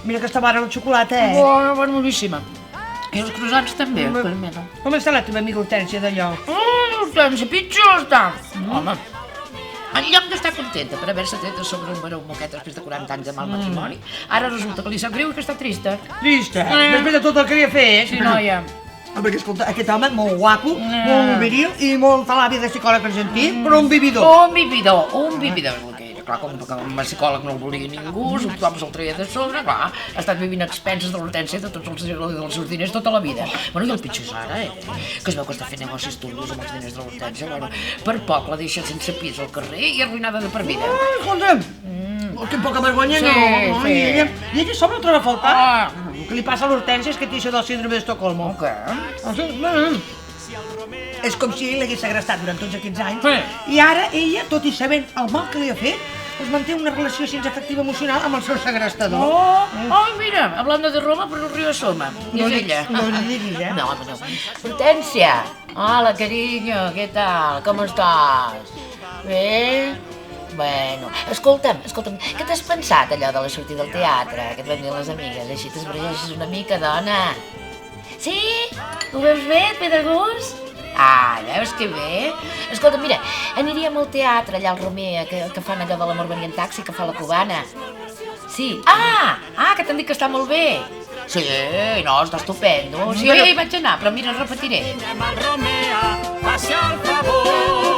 Mira que està bona la xocolata, Bona, boníssima. I els croissants també, Carmela. Com està la teva amiga Hortènsia d'allò? Hortènsia, pitjor està. Home, en lloc d'estar contenta per haver-se tret a sobre un baró moquet després de 40 anys de mal matrimoni, ara resulta que li sap greu i que està trista. Trista, després de tot el que li ha fet. Sí, noia. Perquè, escolta, aquest home molt guapo, molt viril i molt a l'àvia de psicòleg argentí, però un vividor. Un vividor, és el que era. Clar, com a psicòleg no el volia ningú, tothom se'l treia de sobre, clar, ha estat vivint a expenses de l'Hortènsia de tots els seus diners tota la vida. Bueno, i el pitjor és ara, que es veu que està fent negocis turbos amb els diners de l'Hortènsia, bueno, per poc la deixa sense pis al carrer i arruïnada de per vida. Escolta'm, que poca vergonya, Sí, no? sí. I ella sobre el troba a faltar. El que li passa a l'Hortènsia és que té això del síndrome d'Estocolmo. Què? És com si ell l'hagués segrestat durant tots aquests anys Sí. i ara ella, tot i sabent el mal que li ha fet, doncs manté una relació sense afectiva emocional amb el seu segrestador. Ay, mira, hablando de Roma, por el río Asoma. No És li- ella. no li diguis, No, home, no. Hortènsia. Hola, cariño, què tal? Com estàs? Bé? Bueno, escolta'm, què t'has pensat allò de la sortida del teatre? Que et van dir les amigues, així t'esbregeixes una mica, dona. Sí? Ho veus bé? Et ve de gust? Ah, veus que bé? Escolta, mira, aniríem al teatre allà al Romea, que fan allò de l'amor venir en taxi, que fa la cubana. Sí. Que t'han dit que està molt bé. Sí, no, està estupendo. Sí, jo hi vaig anar, però mira, repetiré. Romea, faci el favor.